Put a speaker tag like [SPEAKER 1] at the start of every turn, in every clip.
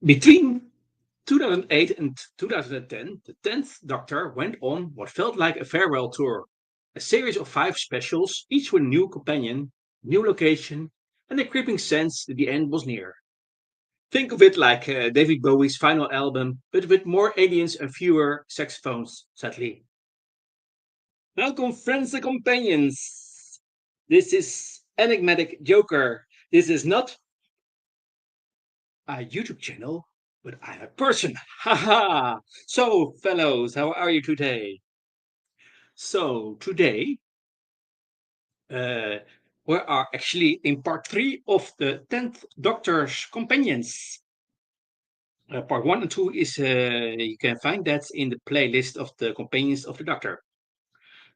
[SPEAKER 1] Between 2008 and 2010, the 10th Doctor went on what felt like a farewell tour. A series of 5 specials, each with a new companion, new location, and a creeping sense that the end was near. Think of it like David Bowie's final album, but with more aliens and fewer saxophones, sadly. Welcome, friends and companions. This is Enigmatic Joker. This is not a YouTube channel, but I'm a person. Haha! So, fellows, how are you today? So, today uh, we are actually in part 3 of the 10th Doctor's Companions. Part 1 and 2 is, you can find that in the playlist of the Companions of the Doctor.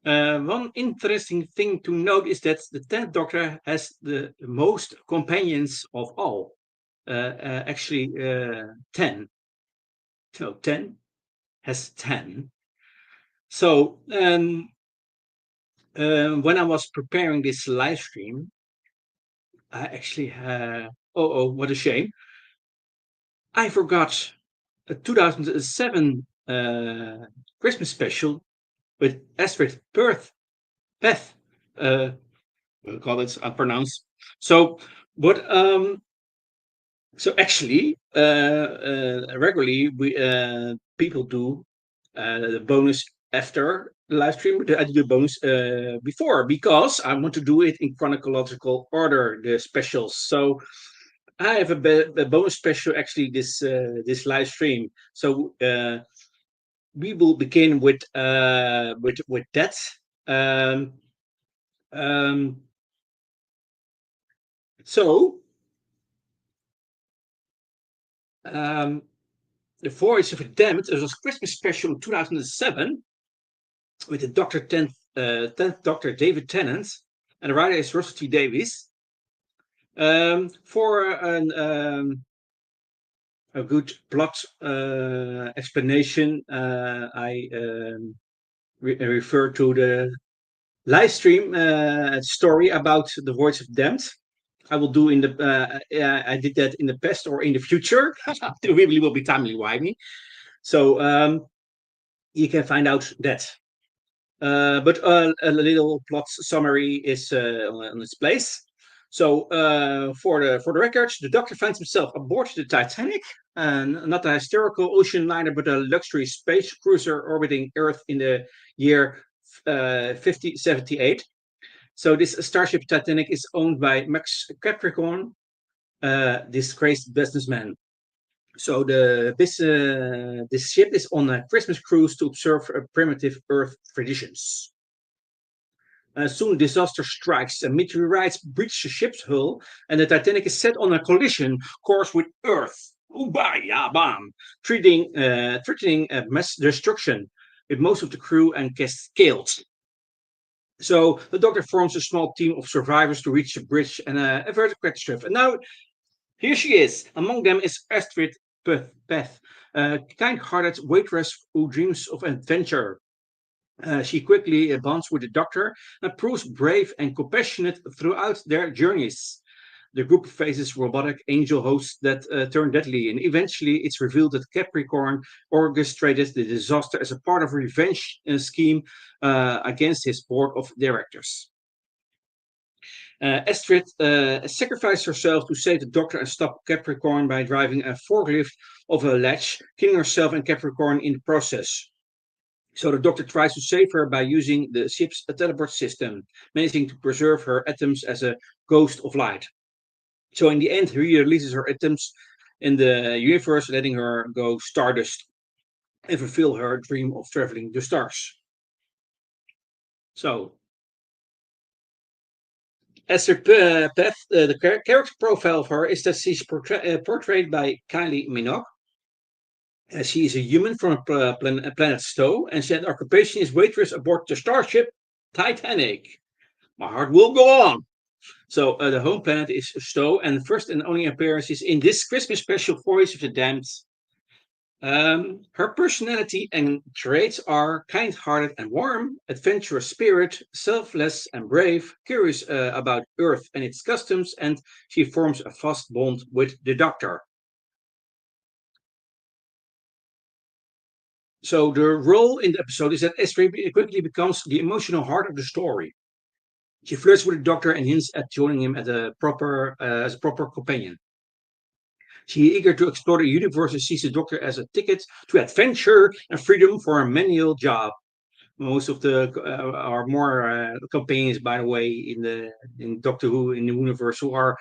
[SPEAKER 1] One interesting thing to note is that the 10th Doctor has the most companions of all. Actually, 10. So 10 has 10. So when I was preparing this live stream, I actually what a shame. I forgot a 2007 Christmas special with Astrid Peth. We'll call it unpronounced. So what so actually regularly we people do the bonus after the live stream. I do the bonus before because I want to do it in chronological order, the specials. So I have a bonus special actually this live stream. So we will begin with that. Um, um, so um, the Voice of the Damned. It was a Christmas special in 2007 with the Doctor 10th Doctor David Tennant, and the writer is Rosita Davies. For a good plot explanation, I refer to the live stream story about the Voice of Damned. I will do in the. I did that in the past or in the future. It really will be timely wimey. So you can find out that. But a little plot summary is on its place. So for the records, the Doctor finds himself aboard the Titanic, and not a hysterical ocean liner, but a luxury space cruiser orbiting Earth in the year 5078. So this Starship Titanic is owned by Max Capricorn, disgraced businessman. So this ship is on a Christmas cruise to observe primitive Earth traditions. Soon disaster strikes. Meteorites breach the ship's hull, and the Titanic is set on a collision course with Earth. Ubaya bam! Threatening mass destruction, with most of the crew and guests killed. So the Doctor forms a small team of survivors to reach the bridge and avert the catastrophe. And now here she is. Among them is Astrid Beth, a kind-hearted waitress who dreams of adventure. She quickly bonds with the Doctor and proves brave and compassionate throughout their journeys. The group faces robotic angel hosts that turn deadly, and eventually it's revealed that Capricorn orchestrated the disaster as a part of a revenge scheme against his board of directors. Astrid sacrificed herself to save the Doctor and stop Capricorn by driving a forklift of a ledge, killing herself and Capricorn in the process. So the Doctor tries to save her by using the ship's teleport system, managing to preserve her atoms as a ghost of light. So in the end, he releases her atoms in the universe, letting her go stardust and fulfill her dream of traveling the stars. So Esther Peth, the character profile of her is that she's portrayed by Kylie Minogue. She is a human from planet Stowe, and said occupation is waitress aboard the starship Titanic. My heart will go on. So the home planet is Stowe, and the first and only appearance is in this Christmas special, Voice of the Damned. Her personality and traits are kind-hearted and warm, adventurous spirit, selfless and brave, curious about Earth and its customs, and she forms a fast bond with the Doctor. So the role in the episode is that Esther quickly becomes the emotional heart of the story. She flirts with the doctor and hints at joining him as a proper companion. She eager to explore the universe and sees the doctor as a ticket to adventure and freedom for a manual job. Most of the are more companions, by the way, in Doctor Who in the universe who are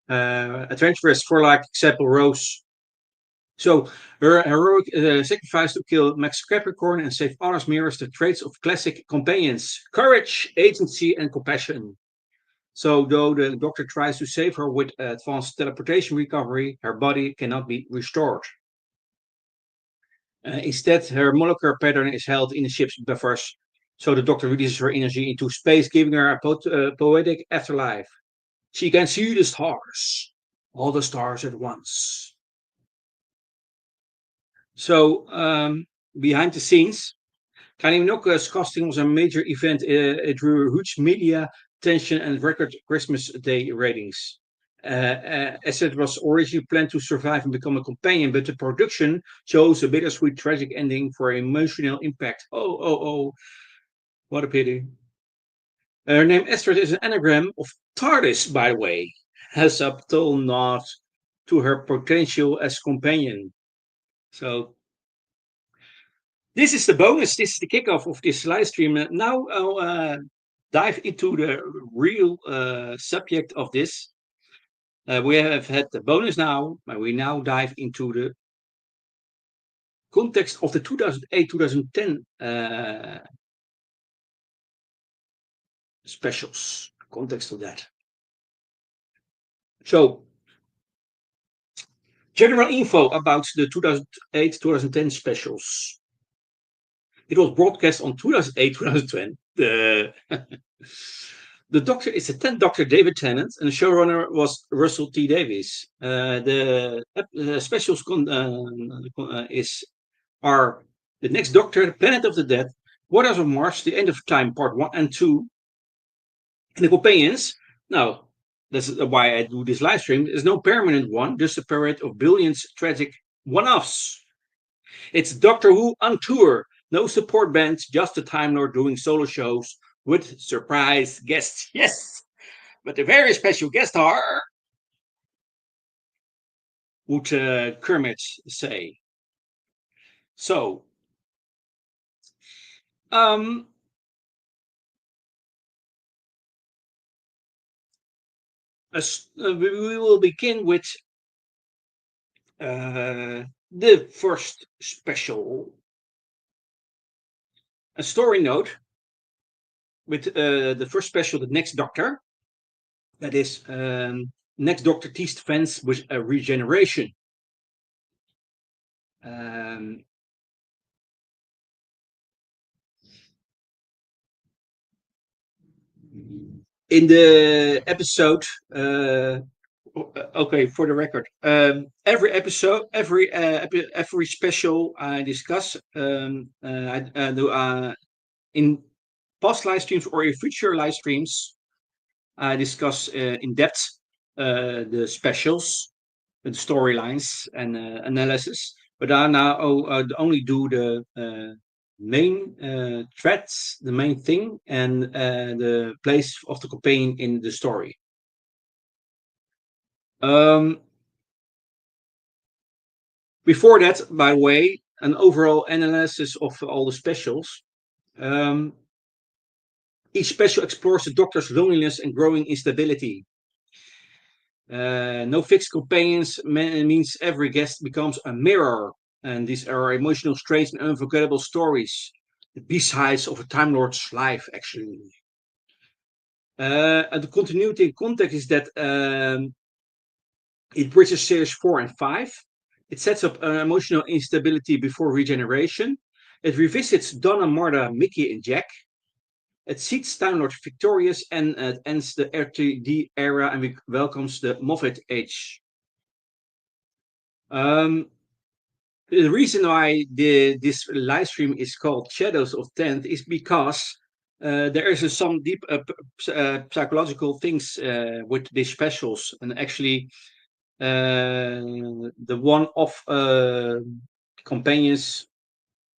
[SPEAKER 1] adventurous for, like, example, Rose. So her heroic sacrifice to kill Max Capricorn and save others mirrors the traits of classic companions: courage, agency, and compassion. So though the doctor tries to save her with advanced teleportation recovery, her body cannot be restored. Instead, her molecular pattern is held in the ship's buffers, so the doctor releases her energy into space, giving her a poetic afterlife. She can see the stars, all the stars at once. So, behind the scenes, Kalininoka's casting was a major event. It drew huge media attention and record Christmas Day ratings. As it was originally planned to survive and become a companion, but the production chose a bittersweet, tragic ending for emotional impact. Oh, oh, oh, what a pity. Her name Esther is an anagram of TARDIS, by the way, a subtle nod to her potential as companion. So this is the bonus. This is the kickoff of this live stream. Now I'll dive into the real subject of this. We have had the bonus now, but we now dive into the context of the 2008-2010 specials. Context of that. So, general info about the 2008-2010 specials. It was broadcast on 2008-2010. The Doctor is the 10th Doctor, David Tennant, and the showrunner was Russell T Davies. The specials are The Next Doctor, The Planet of the Dead, Waters of Mars, The End of Time, Part 1 and 2, and the companions. Now, that's why I do this live stream. There's no permanent one, just a parade of billions tragic one-offs. It's Doctor Who on tour. No support bands, just the Time Lord doing solo shows with surprise guests. Yes, but a very special guest star, would Kermit say. So, um, we will begin with the first special, a story note with the first special, The Next Doctor. That is, Next Doctor teased fans with a regeneration. In the episode, okay, for the record, every episode, every special I discuss, in past live streams or in future live streams, I discuss in depth the specials, the storylines, and analysis. But I now only do the main threads, the main thing, and the place of the companion in the story. Before that, by the way, an overall analysis of all the specials. Each special explores the Doctor's loneliness and growing instability. No fixed companions means every guest becomes a mirror, and these are emotional, strange, and unforgettable stories. The B-sides of a Time Lord's life, actually. The continuity and context is that it bridges series 4 and 5. It sets up emotional instability before regeneration. It revisits Donna, Marta, Mickey, and Jack. It seats Time Lord victorious, and it ends the RTD era and welcomes the Moffat age. The reason why this live stream is called Shadows of 10th is because there is some deep psychological things with these specials, and actually the one of companions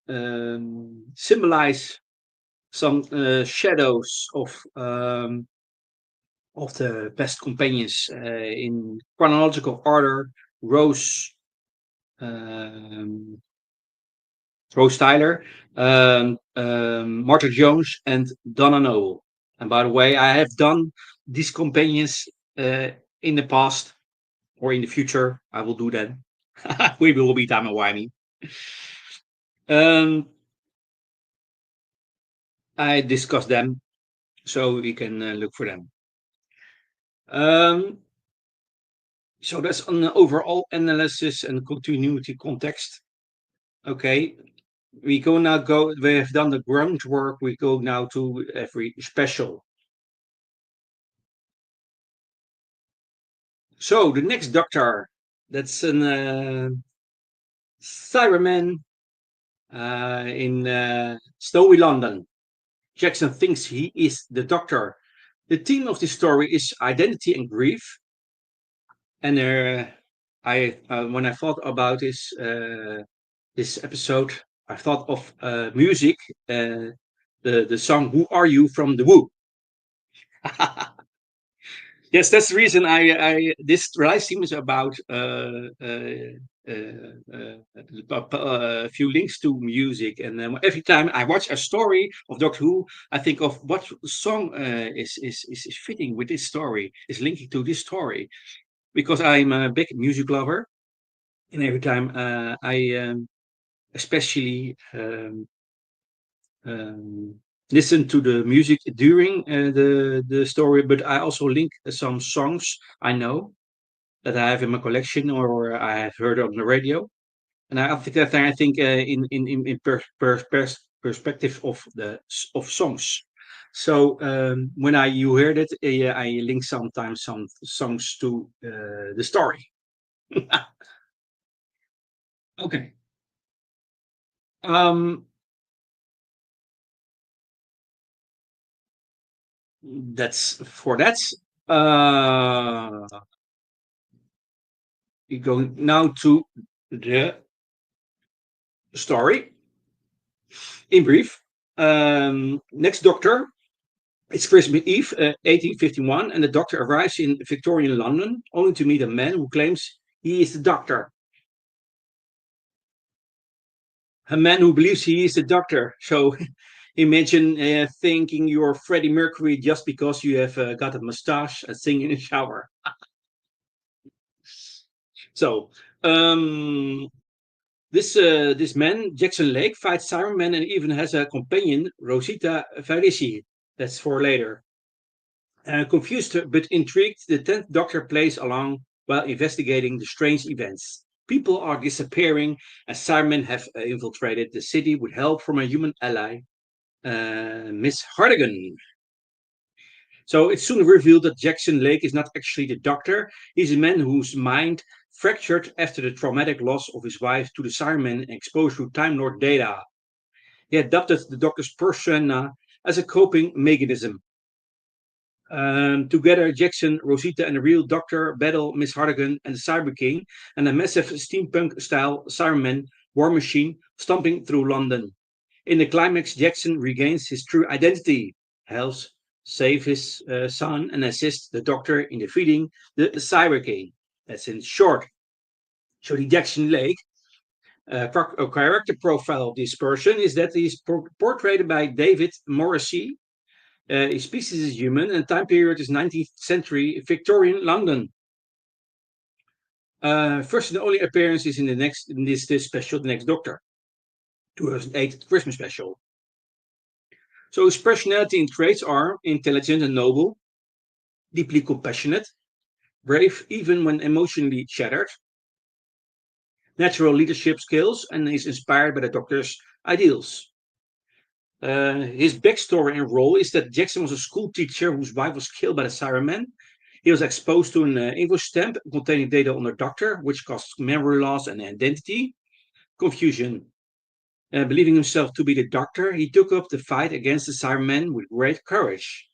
[SPEAKER 1] symbolize some shadows of the best companions in chronological order. Rose, um, Rose Tyler, Martha Jones, and Donna Noble. And by the way, I have done these companions in the past or in the future. I will do that. We will be time and wimey. Um, I discussed them, so we can look for them. Um, so that's an overall analysis and continuity context. Okay, we have done the groundwork. We go now to every special. So the next Doctor, that's an Cyberman in snowy London. Jackson thinks he is the Doctor. The theme of this story is identity and grief. And I when I thought about this episode, I thought of music, the song "Who Are You" from the Who. Yes, that's the reason I this live stream is about a few links to music, and every time I watch a story of Doctor Who, I think of what song is fitting with this story, is linking to this story, because I'm a big music lover, and every time I especially um, listen to the music during the story, but I also link some songs I know that I have in my collection or I have heard on the radio, and I think in perspective of of songs. So when I you heard it, I link sometimes some songs to the story. Okay. Um, that's for that. Uh, we go now to the story in brief. Next Doctor, it's Christmas Eve, 1851, and the Doctor arrives in Victorian London, only to meet a man who claims he is the Doctor. A man who believes he is the Doctor. So imagine thinking you're Freddie Mercury just because you have got a mustache and sing in a shower. So um, this man, Jackson Lake, fights Cybermen and even has a companion, Rosita Farisi. That's for later. Confused but intrigued, the 10th Doctor plays along while investigating the strange events. People are disappearing as Cybermen have infiltrated the city with help from a human ally, Miss Hardigan. So it's soon revealed that Jackson Lake is not actually the Doctor. He's a man whose mind fractured after the traumatic loss of his wife to the Cybermen and exposed to Time Lord data. He adopted the Doctor's persona as a coping mechanism. Together, Jackson, Rosita, and the real Doctor battle Miss Hardigan and the CyberKing and a massive steampunk-style Cyberman war machine stomping through London. In the climax, Jackson regains his true identity, helps save his son, and assists the Doctor in defeating the CyberKing. That's in short. So the Jackson Lake character profile of this person is that he's portrayed by David Morrissey. His species is human, and time period is 19th century Victorian London. First and only appearance is in this special, The Next Doctor, 2008 Christmas special. So his personality and traits are intelligent and noble, deeply compassionate, brave even when emotionally shattered, natural leadership skills, and is inspired by the Doctor's ideals. His backstory and role is that Jackson was a school teacher whose wife was killed by the Cybermen. He was exposed to an English stamp containing data on the Doctor, which caused memory loss and identity confusion. Believing himself to be the Doctor, he took up the fight against the Cybermen with great courage.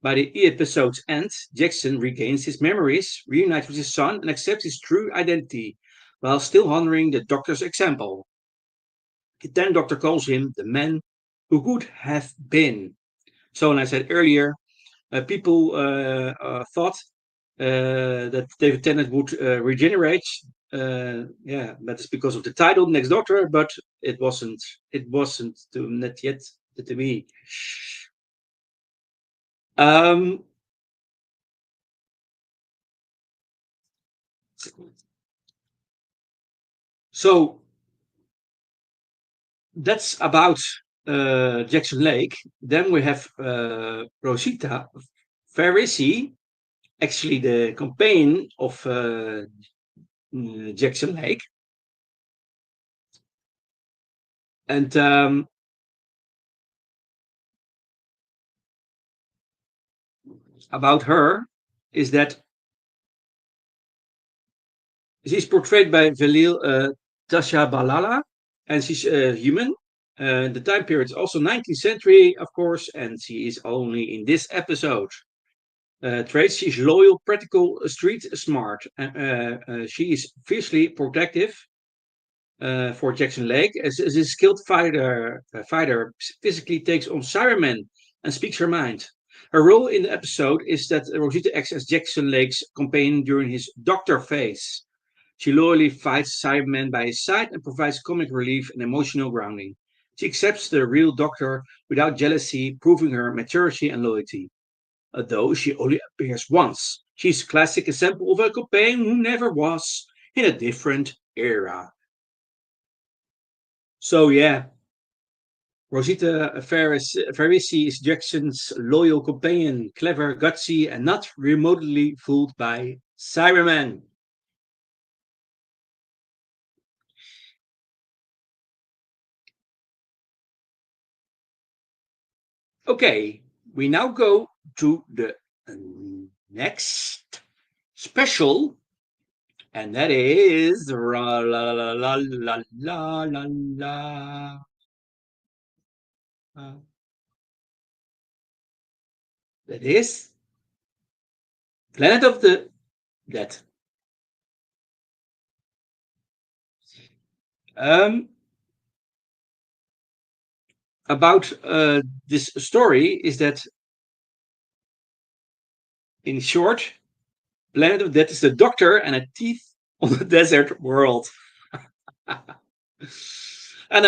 [SPEAKER 1] By the episode's end, Jackson regains his memories, reunites with his son, and accepts his true identity, while still honoring the Doctor's example. Then Doctor calls him the man who could have been. So, and I said earlier, people thought that David Tennant would regenerate. Yeah, that's because of the title, Next Doctor, but it wasn't. It wasn't not yet to me. Um, so that's about Jackson Lake. Then we have Rosita Farisi, actually the companion of Jackson Lake, and about her is that she's portrayed by Velil Tasha Balala, and she's human. The time period is also 19th century, of course, and she is only in this episode. Traits: she's loyal, practical, street smart. She is fiercely protective for Jackson Lake, as a skilled fighter physically takes on Cybermen and speaks her mind. Her role in the episode is that Rosita acts as Jackson Lake's companion during his doctor phase. She loyally fights Cybermen by his side and provides comic relief and emotional grounding. She accepts the real doctor without jealousy, proving her maturity and loyalty. Although she only appears once, she's a classic example of a companion who never was in a different era. So yeah, Rosita Farisi is Jackson's loyal companion, clever, gutsy, and not remotely fooled by Cybermen. Okay, we now go to the next special, and that is la la la la la la la la. That is Planet of the Dead. Um, about this story is that, in short, Planet of Death is the doctor and a thief on the desert world. And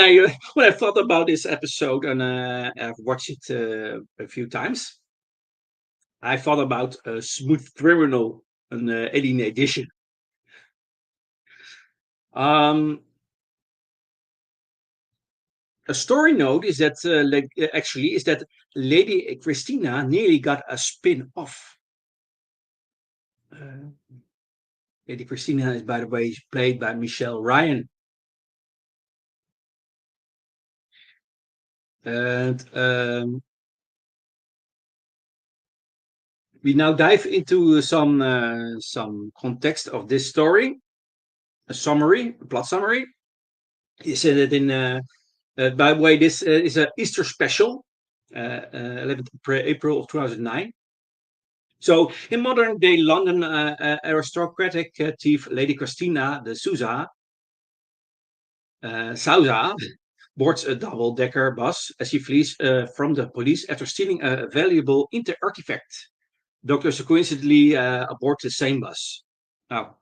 [SPEAKER 1] when I thought about this episode and I've watched it a few times, I thought about a Smooth Criminal, an Alien edition. Um, a story note is that actually is that Lady Christina nearly got a spin-off. Uh, Lady Christina is, by the way, played by Michelle Ryan. And we now dive into some context of this story. A plot summary. He said that in. By the way, this is an Easter special, 11th April of 2009. So, in modern day London, aristocratic thief Lady Christina de Souza boards a double-decker bus as she flees from the police after stealing a valuable inter-artifact. Doctors coincidentally aboard the same bus. Now,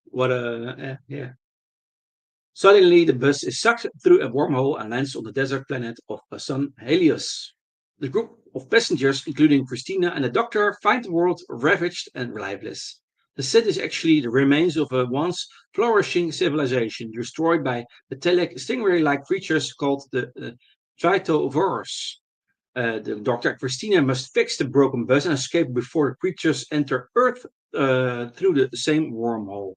[SPEAKER 1] what a yeah. Suddenly, the bus is sucked through a wormhole and lands on the desert planet of Sun Helios. The group of passengers, including Christina and the doctor, find the world ravaged and lifeless. The set is actually the remains of a once flourishing civilization destroyed by metallic stingray-like creatures called the Tritovores. The doctor and Christina must fix the broken bus and escape before the creatures enter Earth through the same wormhole.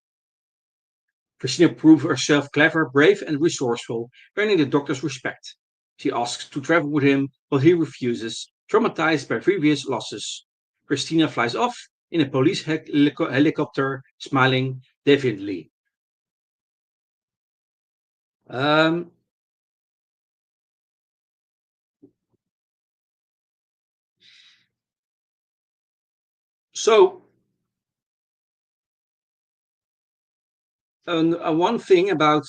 [SPEAKER 1] Christina proves herself clever, brave, and resourceful, earning the doctor's respect. She asks to travel with him, but he refuses, traumatized by previous losses. Christina flies off in a police helicopter, smiling defiantly. Um, so, one thing about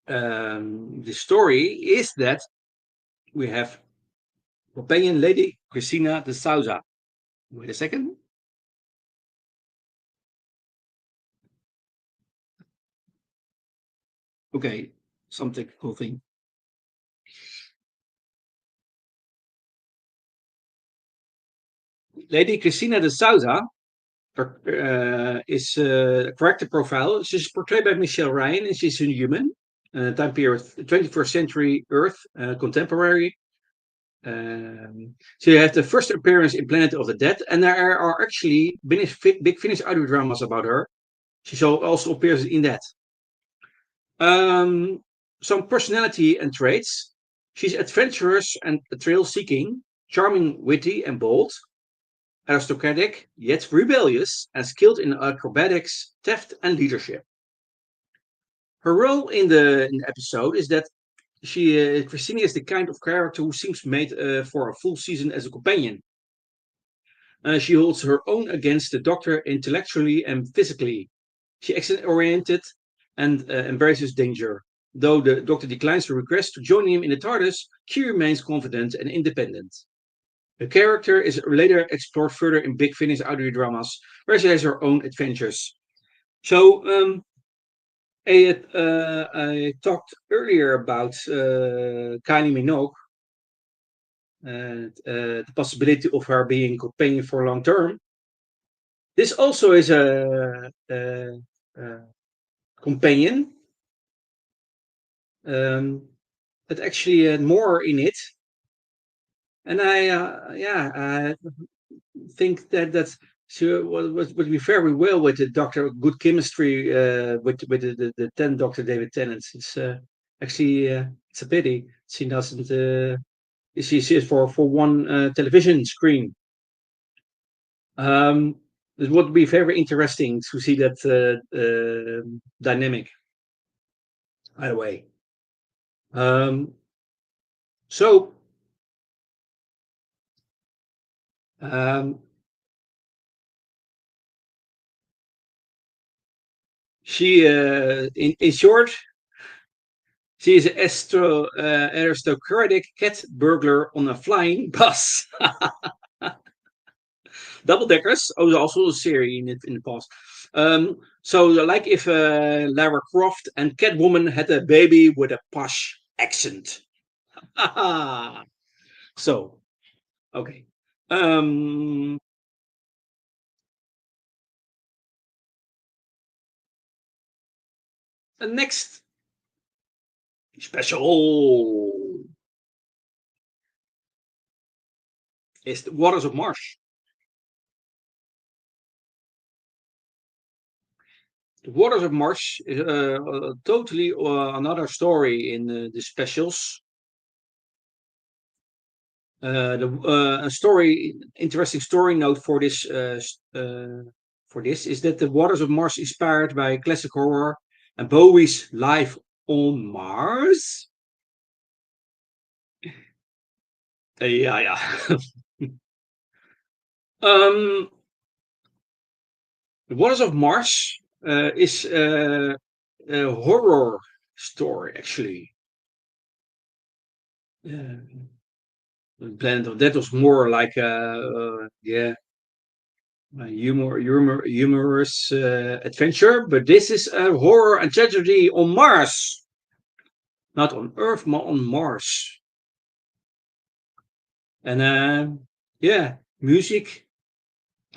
[SPEAKER 1] The story is that we have companion Lady Christina de Souza. Wait a second. Okay, some technical thing. Lady Christina de Souza is a character profile. She's portrayed by Michelle Ryan, and she's a human. Time period 21st century Earth, contemporary. So you have the first appearance in Planet of the Dead, and there are actually big Finnish audio dramas about her. She also appears in that. Some personality and traits. She's adventurous and thrill-seeking, charming, witty, and bold, aristocratic yet rebellious, and skilled in acrobatics, theft, and leadership. Her role in the episode is that Christina is the kind of character who seems made for a full season as a companion. She holds her own against the Doctor intellectually and physically. She action-oriented and embraces danger. Though the Doctor declines her request to join him in the TARDIS, she remains confident and independent. The character is later explored further in big Finnish audio dramas, where she has her own adventures. So, I talked earlier about Kylie Minogue and the possibility of her being companion for long term. This also is a companion that actually had more in it, and I think that she would be very well with the Doctor. Good chemistry with the 10th Doctor David Tennant. It's actually it's a pity she doesn't. She is for one television screen. Um, it would be very interesting to see that dynamic. By the way, um, so um, she, in short, she is an aristocratic cat burglar on a flying bus. Double Deckers. Oh, there's also a series in the past. So, like if Lara Croft and Catwoman had a baby with a posh accent. So, okay. Um, the next special is the Waters of Marsh. The Waters of Marsh is totally another story in the specials. A interesting story note for this is that the Waters of Mars inspired by classic horror and Bowie's Life on Mars. Yeah, yeah. um, the Waters of Mars is a horror story, actually. Planet of Death was more like yeah, humorous adventure, but this is a horror and tragedy on Mars, not on Earth, but on Mars. And yeah, music.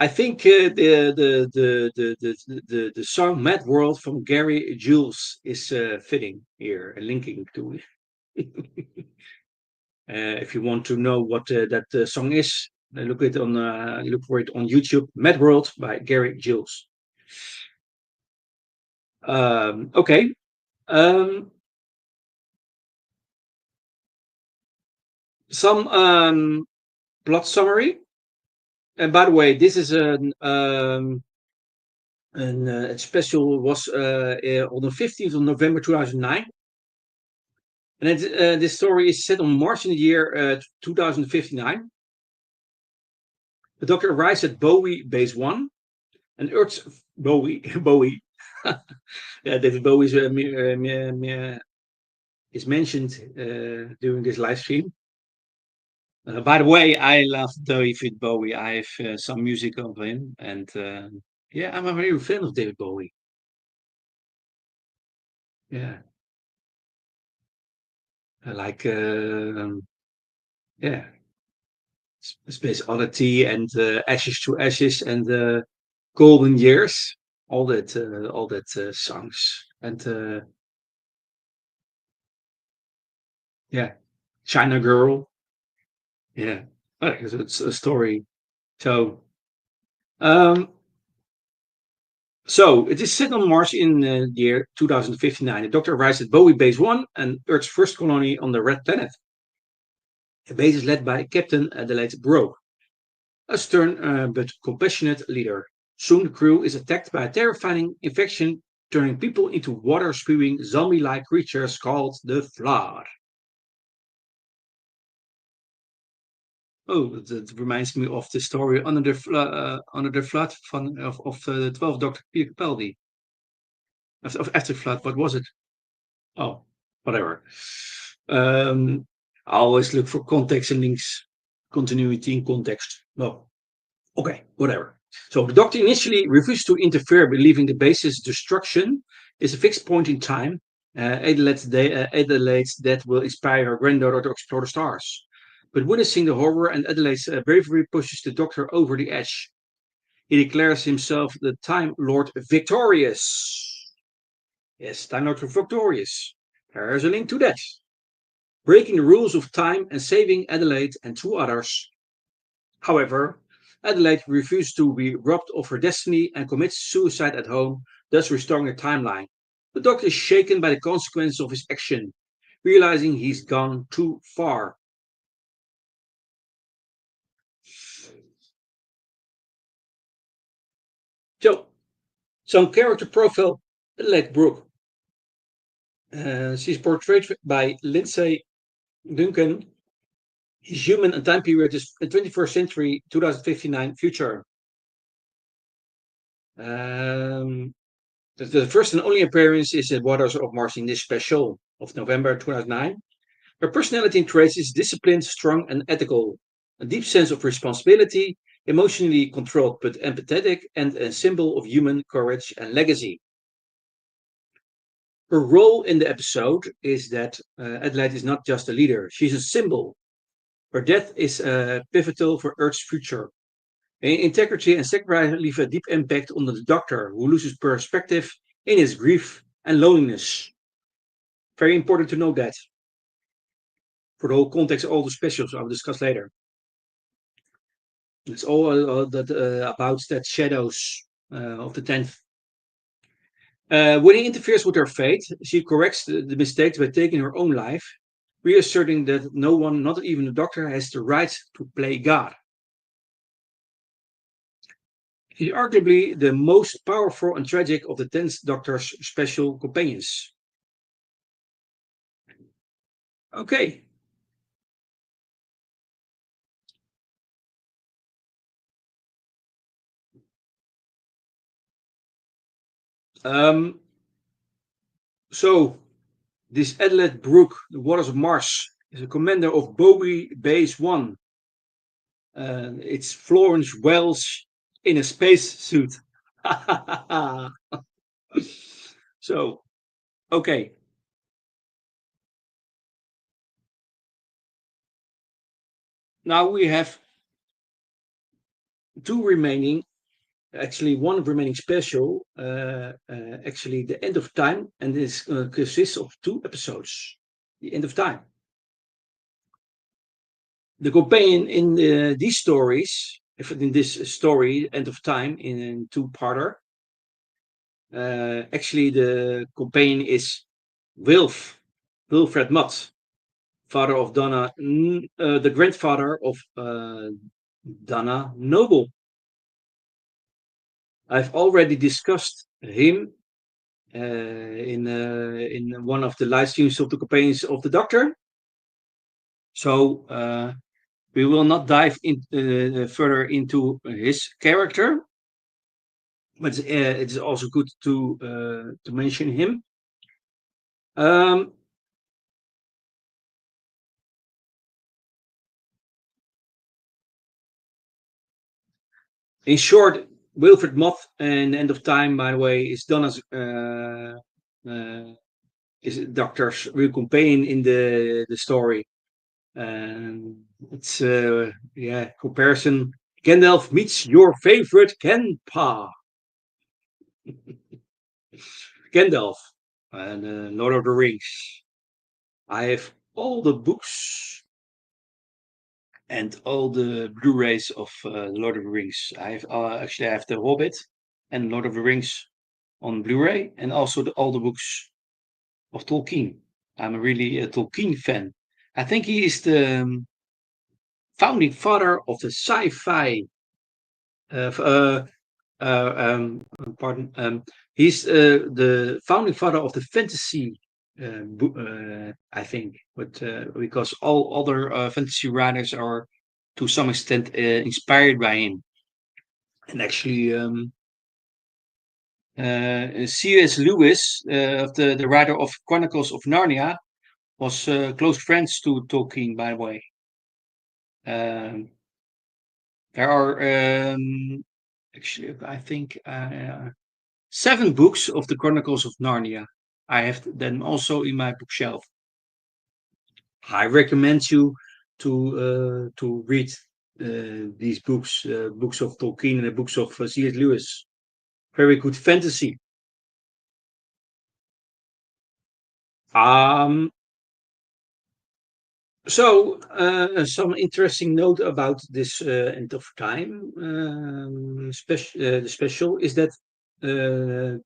[SPEAKER 1] I think the song "Mad World" from Gary Jules is fitting here and linking to it. If you want to know what that song is, look for it on YouTube. "Mad World" by Gary Jules. Okay. Um, some plot summary. And by the way, this is an special was on the 15th of November 2009. And this story is set on Mars in the year 2059. The Doctor arrives at Bowie Base 1 and Earth's Bowie. Bowie. Yeah, David Bowie's is mentioned during this live stream. By the way, I love David Bowie. I have some music of him, and yeah, I'm a very fan of David Bowie. Yeah, I like yeah, Space Oddity and Ashes to Ashes and Golden Years. All that songs and yeah, China Girl. Yeah, it's a story. So um, So it is set on Mars in the year 2059. The Doctor arrives at Bowie Base 1 and Earth's first colony on the Red Planet. The base is led by Captain Adelaide Brooke, a stern but compassionate leader. Soon the crew is attacked by a terrifying infection, turning people into water-spewing zombie-like creatures called the Flood. Oh, that reminds me of the story Under the Flood of the 12th Doctor Peter Capaldi. After Flood, what was it? Oh, whatever. I always look for context and links, continuity in context. Well, okay, whatever. So the Doctor initially refused to interfere, believing the base's destruction is a fixed point in time. Adelaide's death will inspire her granddaughter to explore the stars. But witnessing the horror and Adelaide's bravery pushes the Doctor over the edge. He declares himself the Time Lord Victorious. Yes, Time Lord Victorious. There is a link to that. Breaking the rules of time and saving Adelaide and two others. However, Adelaide refuses to be robbed of her destiny and commits suicide at home, thus restoring the timeline. The Doctor is shaken by the consequences of his action, realizing he's gone too far. So, some character profile Adelaide Brooke. She's portrayed by Lindsay Duncan. His human and time period is 21st century 2059 future. Um, the first and only appearance is at Waters of Mars in this special of November 2009. Her personality and traits is disciplined, strong, and ethical. A deep sense of responsibility, emotionally controlled but empathetic, and a symbol of human courage and legacy. Her role in the episode is that Adelaide is not just a leader, she's a symbol. Her death is pivotal for Earth's future. Integrity and sacrifice leave a deep impact on the Doctor, who loses perspective in his grief and loneliness. Very important to know that for the whole context of all the specials I will discuss later. It's all that about that shadows of the 10th. When he interferes with her fate, she corrects the mistakes by taking her own life, reasserting that no one, not even the Doctor, has the right to play God. He's arguably the most powerful and tragic of the 10th Doctor's special companions. Okay. Um, so, this Adelaide Brooke, the Waters of Mars, is a commander of Bowie Base 1. It's Florence Wells in a space suit. So, okay. Now we have two remaining, actually one remaining special, actually the end of time, and this consists of two episodes. The end of time. The companion in these stories, if in this story, end of time, in two-parter, actually the companion is Wilfred Mutt, father of Donna, the grandfather of Donna Noble. I've already discussed him in one of the live streams of the companions of the Doctor. So we will not dive further into his character, but it's also good to mention him. Um, In short, Wilfred Moth and End of Time, by the way, is done as is Doctor's real companion in the story. It's yeah, comparison. Gandalf meets your favorite Kenpa. Gandalf and Lord of the Rings. I have all the books and all the Blu-rays of Lord of the Rings. I have the Hobbit and Lord of the Rings on Blu-ray, and also all the books of Tolkien. I'm really a Tolkien fan. I think he is the founding father of the sci-fi. Uh, f- uh, Pardon. He's the founding father of the fantasy. I think, but because all other fantasy writers are to some extent inspired by him. And actually, C.S. Lewis, the writer of Chronicles of Narnia, was close friends to Tolkien, by the way. Um, there are actually, I think, 7 books of the Chronicles of Narnia. I have them also in my bookshelf. I recommend you to read these books, books of Tolkien and the books of C.S. Lewis. Very good fantasy. Um, some interesting note about this end of time the special is that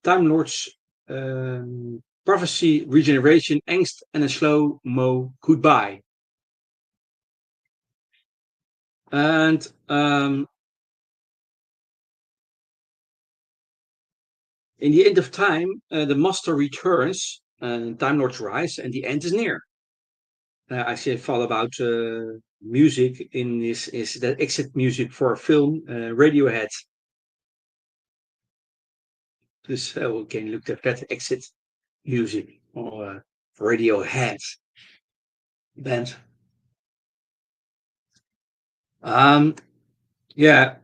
[SPEAKER 1] Time Lord's prophecy, regeneration, angst, and a slow mo goodbye. And in the end of time, the Master returns, Time Lord's rise, and the end is near. I say fall about music in this is the exit music for a film, Radiohead. Dus we can look at that exit music or Radiohead band. Um, yeah,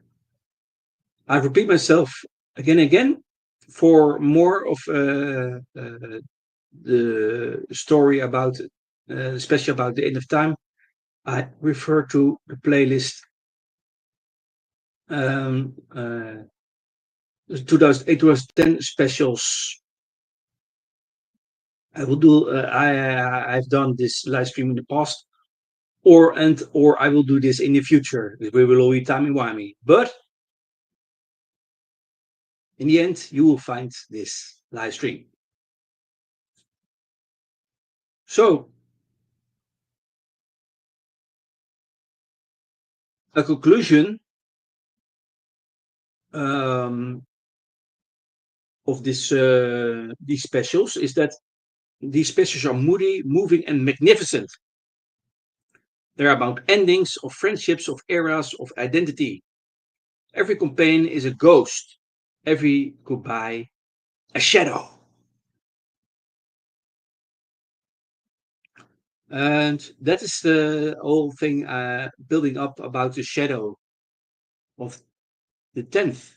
[SPEAKER 1] I repeat myself again and again for more of the story about, especially about the end of time. I refer to the playlist um, 2008 was 10 specials. I will do. I've done this live stream in the past, or I will do this in the future. We will all be timey wimey. But in the end, you will find this live stream. So a conclusion um, of these specials is that these specials are moody, moving, and magnificent. They're about endings of friendships, of eras, of identity. Every companion is a ghost. Every goodbye, a shadow. And that is the whole thing building up about the shadow of the 10th.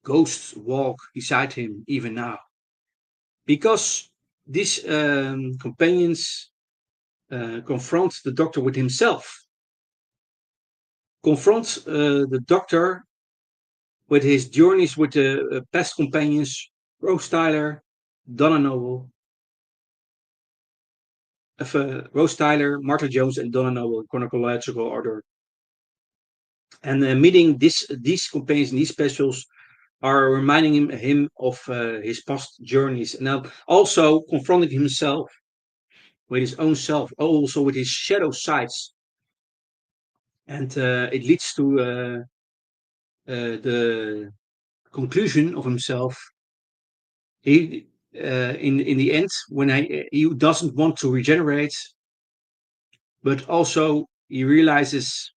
[SPEAKER 1] Ghosts walk beside him even now. Because these companions confront the doctor with himself, confront the doctor with his journeys with the past companions, Rose Tyler, Donna Noble, Rose Tyler, Martha Jones, and Donna Noble in chronological order. And meeting these companions in these specials are reminding him of his past journeys, and now also confronting himself with his own self, also with his shadow sides. And it leads to the conclusion of himself. He, in the end, when he doesn't want to regenerate, but also he realizes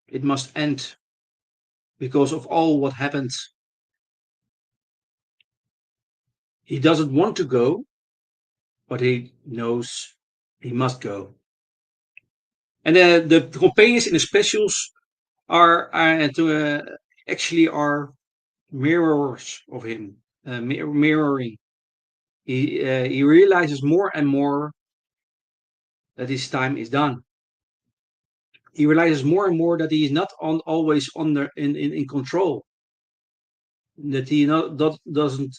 [SPEAKER 1] it must end because of all what happened. He doesn't want to go, but he knows he must go. And the companions in the specials are to actually are mirrors of him, mirroring. He realizes more and more that his time is done. He realizes more and more that he is not always under in control. That he not doesn't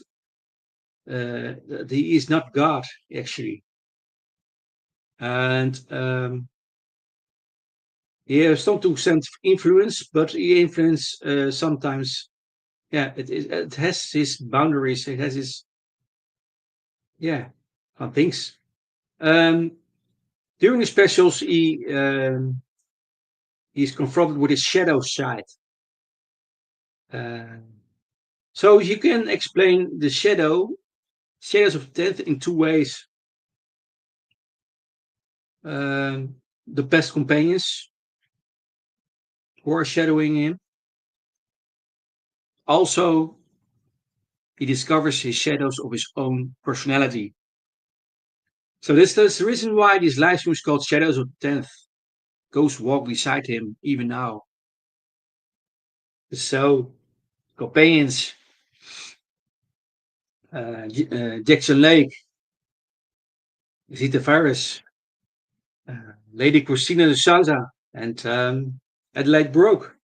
[SPEAKER 1] that he is not God actually, and he has some to send influence, but he influence sometimes. Yeah, it has his boundaries. It has his yeah things. Um, During the specials, he's confronted with his shadow side. Uh, so you can explain the shadows of death in two ways. The past companions who are shadowing him. Also, he discovers his shadows of his own personality. So this is the reason why this live stream is called Shadows of Death. Ghosts walk beside him even now. So, companions, Jackson Lake, Rosita Farris, Lady Christina de Souza, and Adelaide Brooke,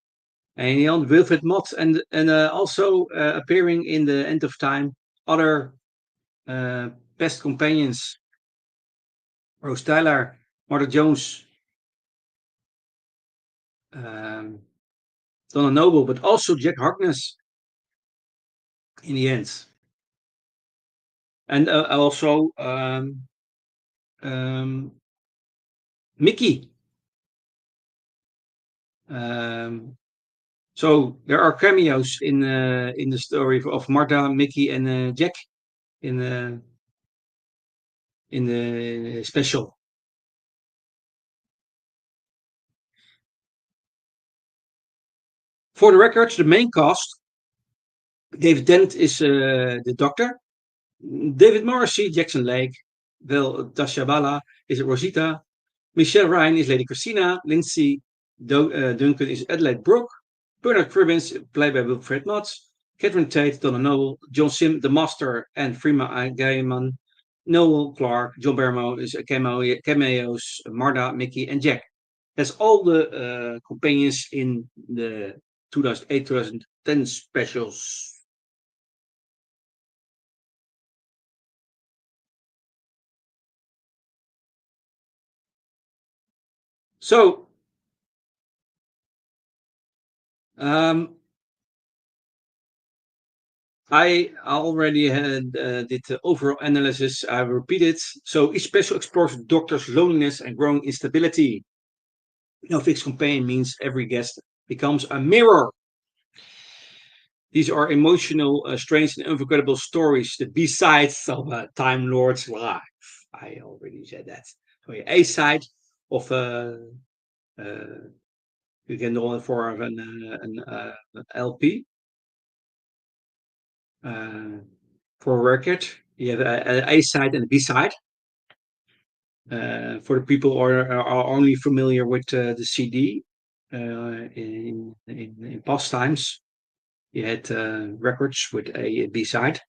[SPEAKER 1] and Wilfred Mott, and also appearing in the End of Time, other past companions, Rose Tyler, Martha Jones, um, Donna Noble, but also Jack Harkness in the end, and also um, Mickey. Um, so there are cameos in the story of Martha, Mickey, and Jack in the special. For the record, the main cast: David Tennant is the Doctor, David Morrissey, Jackson Lake, Vel Tashabala is Rosita, Michelle Ryan is Lady Christina, Lindsay Duncan is Adelaide Brooke, Bernard Cribbins, played by Wilfred Mott, Catherine Tate, Donna Noble, John Sim, the Master, and Freema Gaiman, Noel Clark, John Barrymore is cameos, Marta, Mickey, and Jack. That's all the companions in the 2008-2010 specials. So, um, I already had did the overall analysis. I repeat it. So each special explores the Doctor's loneliness and growing instability. No fixed companion means every guest becomes a mirror. These are emotional, strange, and unforgettable stories. The B sides of Time Lord's life. I already said that. So A side of uh, you can do it for an LP uh, for a record. You have an A side and a B side. For the people who are only familiar with the CD in past times, you had records with a B side.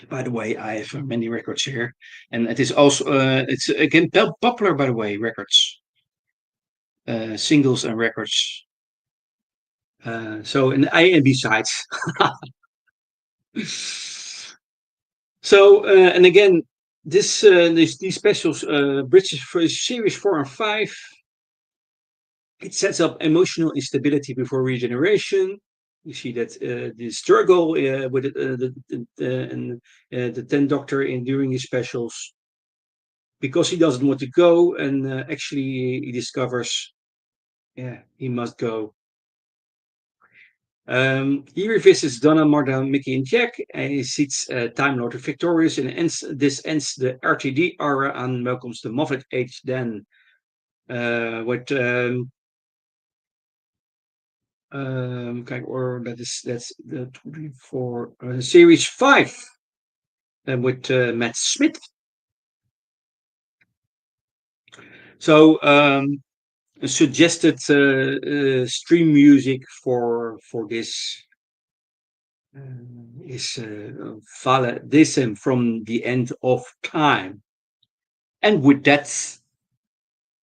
[SPEAKER 1] By the way, I have many records here, and it is also it's again popular. By the way, records, singles and records. So an A and B sides. So and again, these specials, bridges for series 4 and 5. It sets up emotional instability before regeneration. You see that the struggle with the 10th Doctor in during his specials because he doesn't want to go, and actually he discovers, yeah, he must go. He revisits Donna, Martha, Mickey, and Jack, and he seeks Time Lord victorious, and this ends the RTD era and welcomes the Moffat age then with kijk hoor, that's the 24 series 5 and with Matt Smith. So suggested stream music for this is validism from the end of time. And with that,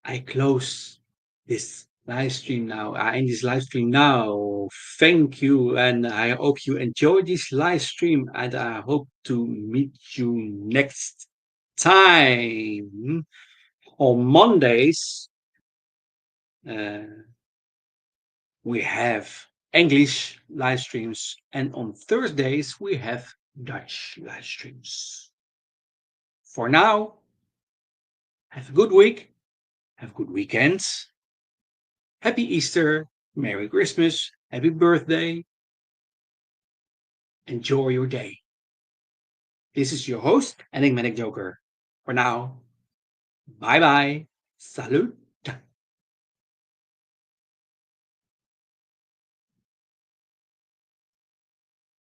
[SPEAKER 1] I close this live stream now. I end this live stream now. Thank you, and I hope you enjoy this live stream, and I hope to meet you next time on Mondays. Uh, we have English live streams, and on Thursdays we have Dutch live streams. For now, have a good week, have good weekends, happy Easter, Merry Christmas, happy birthday, enjoy your day. This is your host, Enigmatic Joker. For now, bye bye, salut.